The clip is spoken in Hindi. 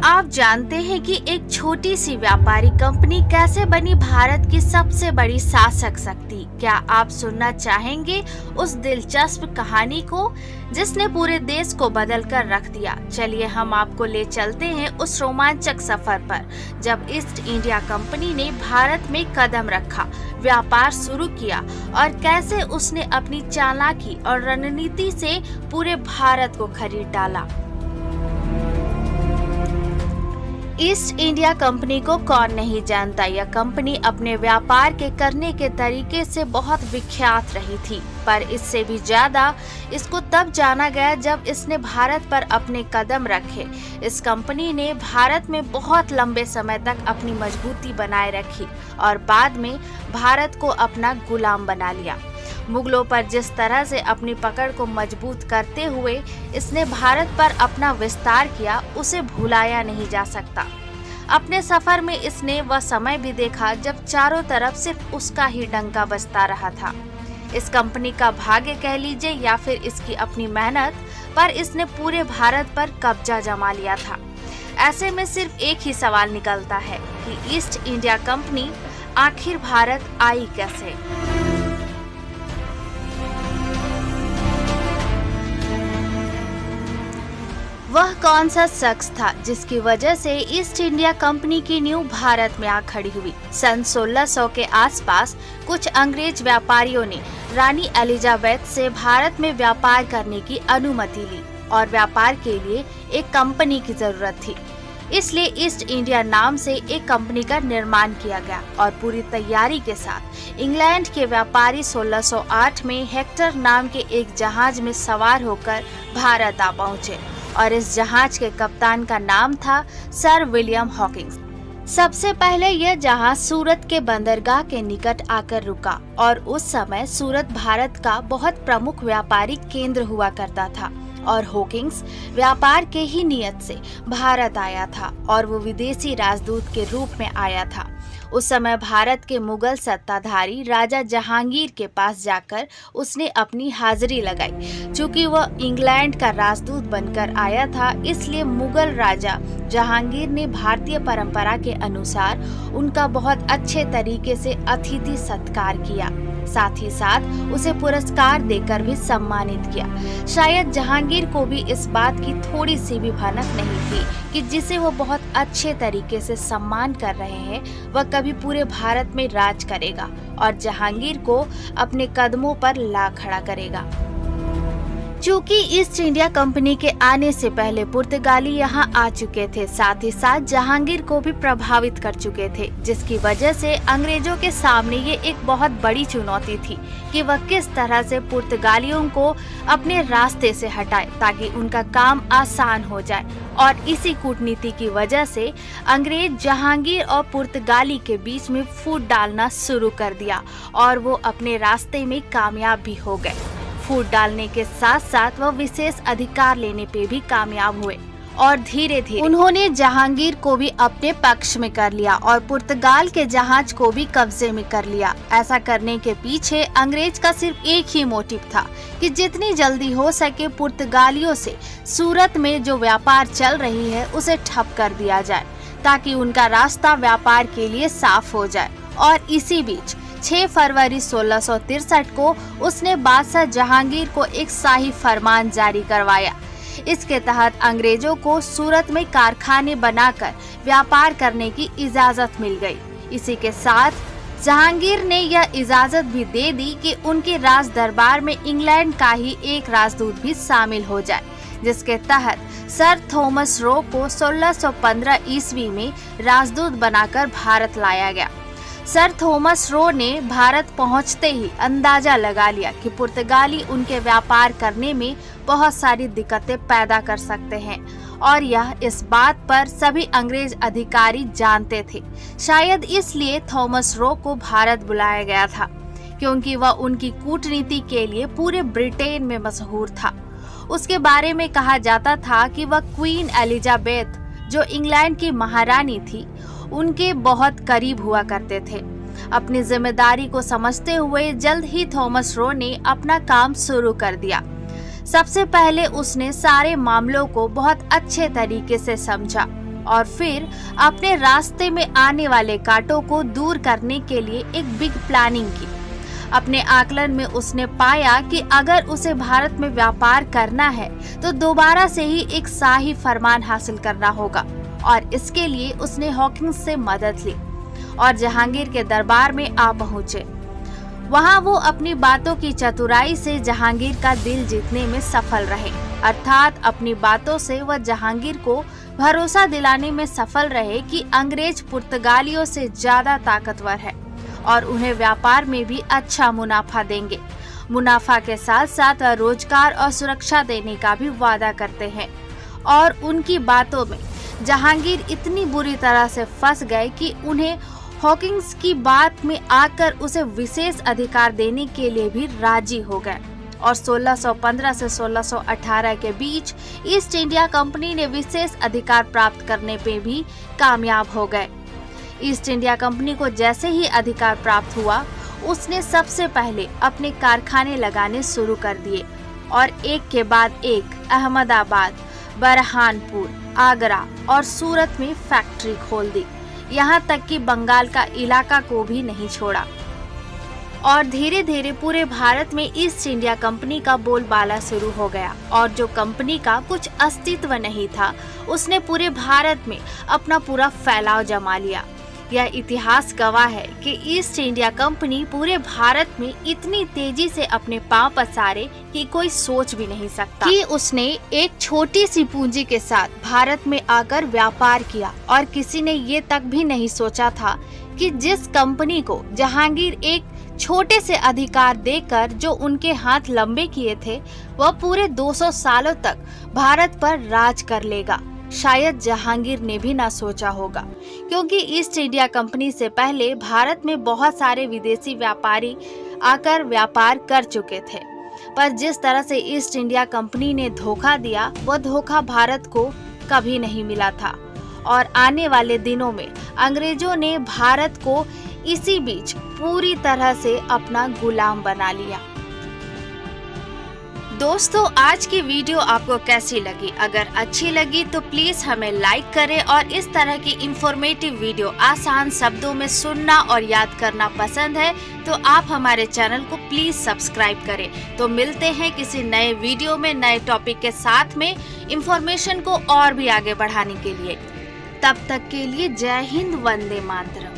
आप जानते हैं कि एक छोटी सी व्यापारी कंपनी कैसे बनी भारत की सबसे बड़ी शासक शक्ति? क्या आप सुनना चाहेंगे उस दिलचस्प कहानी को जिसने पूरे देश को बदल कर रख दिया? चलिए हम आपको ले चलते हैं उस रोमांचक सफर पर जब ईस्ट इंडिया कंपनी ने भारत में कदम रखा, व्यापार शुरू किया और कैसे उसने अपनी चालाकी और रणनीति से पूरे भारत को खरीद डाला। ईस्ट इंडिया कंपनी को कौन नहीं जानता। यह कंपनी अपने व्यापार के करने के तरीके से बहुत विख्यात रही थी, पर इससे भी ज्यादा इसको तब जाना गया जब इसने भारत पर अपने कदम रखे। इस कंपनी ने भारत में बहुत लंबे समय तक अपनी मजबूती बनाए रखी और बाद में भारत को अपना गुलाम बना लिया। मुगलों पर जिस तरह से अपनी पकड़ को मजबूत करते हुए इसने भारत पर अपना विस्तार किया, उसे भुलाया नहीं जा सकता। अपने सफर में इसने वह समय भी देखा जब चारों तरफ सिर्फ उसका ही डंका बजता रहा था। इस कंपनी का भाग्य कह लीजिए या फिर इसकी अपनी मेहनत, पर इसने पूरे भारत पर कब्जा जमा लिया था। ऐसे में सिर्फ एक ही सवाल निकलता है कि ईस्ट इंडिया कंपनी आखिर भारत आई कैसे? वह कौन सा शख्स था जिसकी वजह से ईस्ट इंडिया कंपनी की नींव भारत में आ खड़ी हुई? सन 1600 के आसपास कुछ अंग्रेज व्यापारियों ने रानी एलिजाबेथ से भारत में व्यापार करने की अनुमति ली और व्यापार के लिए एक कंपनी की जरूरत थी। इसलिए ईस्ट इंडिया नाम से एक कंपनी का निर्माण किया गया और पूरी तैयारी के साथ इंग्लैंड के व्यापारी 1608 में हेक्टर नाम के एक जहाज में सवार होकर भारत आ पहुँचे और इस जहाज के कप्तान का नाम था सर विलियम हॉकिंस। सबसे पहले यह जहाज सूरत के बंदरगाह के निकट आकर रुका और उस समय सूरत भारत का बहुत प्रमुख व्यापारिक केंद्र हुआ करता था और हॉकिंस व्यापार के ही नियत से भारत आया था और वो विदेशी राजदूत के रूप में आया था। उस समय भारत के मुगल सत्ताधारी राजा जहांगीर के पास जाकर उसने अपनी हाजिरी लगाई। चूंकि वह इंग्लैंड का राजदूत बनकर आया था, इसलिए मुगल राजा जहांगीर ने भारतीय परंपरा के अनुसार उनका बहुत अच्छे तरीके से अतिथि सत्कार किया, साथ ही साथ उसे पुरस्कार देकर भी सम्मानित किया। शायद जहांगीर को भी इस बात की थोड़ी सी भी भनक नहीं थी कि जिसे वो बहुत अच्छे तरीके से सम्मान कर रहे हैं वह कभी पूरे भारत में राज करेगा और जहांगीर को अपने कदमों पर ला खड़ा करेगा। चूंकि ईस्ट इंडिया कंपनी के आने से पहले पुर्तगाली यहाँ आ चुके थे, साथ ही साथ जहांगीर को भी प्रभावित कर चुके थे, जिसकी वजह से अंग्रेजों के सामने ये एक बहुत बड़ी चुनौती थी कि वह किस तरह से पुर्तगालियों को अपने रास्ते से हटाए ताकि उनका काम आसान हो जाए। और इसी कूटनीति की वजह से अंग्रेज जहांगीर और पुर्तगाली के बीच में फूट डालना शुरू कर दिया और वो अपने रास्ते में कामयाब भी हो गए। फूट डालने के साथ साथ वह विशेष अधिकार लेने पे भी कामयाब हुए और धीरे धीरे उन्होंने जहांगीर को भी अपने पक्ष में कर लिया और पुर्तगाल के जहाज को भी कब्जे में कर लिया। ऐसा करने के पीछे अंग्रेज का सिर्फ एक ही मोटिव था कि जितनी जल्दी हो सके पुर्तगालियों से सूरत में जो व्यापार चल रही है उसे ठप कर दिया जाए ताकि उनका रास्ता व्यापार के लिए साफ हो जाए। और इसी बीच 6 फरवरी 1663 को उसने बादशाह जहांगीर को एक शाही फरमान जारी करवाया। इसके तहत अंग्रेजों को सूरत में कारखाने बनाकर व्यापार करने की इजाजत मिल गई। इसी के साथ जहांगीर ने यह इजाजत भी दे दी कि उनके राज दरबार में इंग्लैंड का ही एक राजदूत भी शामिल हो जाए, जिसके तहत सर थॉमस रो को 1615 ईस्वी में राजदूत बनाकर भारत लाया गया। सर थॉमस रो ने भारत पहुंचते ही अंदाजा लगा लिया कि पुर्तगाली उनके व्यापार करने में बहुत सारी दिक्कतें पैदा कर सकते हैं और यह इस बात पर सभी अंग्रेज अधिकारी जानते थे। शायद इसलिए थॉमस रो को भारत बुलाया गया था क्योंकि वह उनकी कूटनीति के लिए पूरे ब्रिटेन में मशहूर था। उसके बारे में कहा जाता था कि वह क्वीन एलिजाबेथ जो इंग्लैंड की महारानी थी उनके बहुत करीब हुआ करते थे। अपनी जिम्मेदारी को समझते हुए जल्द ही थॉमस रो ने अपना काम शुरू कर दिया। सबसे पहले उसने सारे मामलों को बहुत अच्छे तरीके से समझा और फिर अपने रास्ते में आने वाले कांटों को दूर करने के लिए एक बिग प्लानिंग की। अपने आकलन में उसने पाया कि अगर उसे भारत में व्यापार करना है तो दोबारा से ही एक शाही फरमान हासिल करना होगा, और इसके लिए उसने हॉकिंस से मदद ली और जहांगीर के दरबार में आ पहुंचे। वहां वो अपनी बातों की चतुराई से जहांगीर का दिल जीतने में सफल रहे, अर्थात अपनी बातों से वह जहांगीर को भरोसा दिलाने में सफल रहे कि अंग्रेज पुर्तगालियों से ज्यादा ताकतवर है और उन्हें व्यापार में भी अच्छा मुनाफा देंगे। मुनाफा के साथ साथ रोजगार और सुरक्षा देने का भी वादा करते हैं। और उनकी बातों में जहांगीर इतनी बुरी तरह से फंस गए कि उन्हें हॉकिंस की बात में आकर उसे विशेष अधिकार देने के लिए भी राजी हो गए और 1615 से 1618 के बीच ईस्ट इंडिया कंपनी ने विशेष अधिकार प्राप्त करने पे भी कामयाब हो गए। ईस्ट इंडिया कंपनी को जैसे ही अधिकार प्राप्त हुआ, उसने सबसे पहले अपने कारखाने लगाने शुरू कर दिए और एक के बाद एक अहमदाबाद, बरहानपुर, आगरा और सूरत में फैक्ट्री खोल दी। यहाँ तक कि बंगाल का इलाका को भी नहीं छोड़ा और धीरे धीरे पूरे भारत में ईस्ट इंडिया कंपनी का बोलबाला शुरू हो गया और जो कंपनी का कुछ अस्तित्व नहीं था, उसने पूरे भारत में अपना पूरा फैलाव जमा लिया। यह इतिहास गवाह है कि ईस्ट इंडिया कंपनी पूरे भारत में इतनी तेजी से अपने पांव पसारे कि कोई सोच भी नहीं सकता कि उसने एक छोटी सी पूंजी के साथ भारत में आकर व्यापार किया। और किसी ने ये तक भी नहीं सोचा था कि जिस कंपनी को जहांगीर एक छोटे से अधिकार देकर जो उनके हाथ लंबे किए थे, वह पूरे 200 सालों तक भारत पर राज कर लेगा। शायद जहांगीर ने भी ना सोचा होगा, क्योंकि ईस्ट इंडिया कंपनी से पहले भारत में बहुत सारे विदेशी व्यापारी आकर व्यापार कर चुके थे, पर जिस तरह से ईस्ट इंडिया कंपनी ने धोखा दिया, वह धोखा भारत को कभी नहीं मिला था। और आने वाले दिनों में अंग्रेजों ने भारत को इसी बीच पूरी तरह से अपना गुलाम बना लिया। दोस्तों, आज की वीडियो आपको कैसी लगी? अगर अच्छी लगी तो प्लीज हमें लाइक करें और इस तरह की इंफॉर्मेटिव वीडियो आसान शब्दों में सुनना और याद करना पसंद है तो आप हमारे चैनल को प्लीज सब्सक्राइब करें। तो मिलते हैं किसी नए वीडियो में नए टॉपिक के साथ में इंफॉर्मेशन को और भी आगे बढ़ाने के लिए। तब तक के लिए जय हिंद, वंदे मातरम।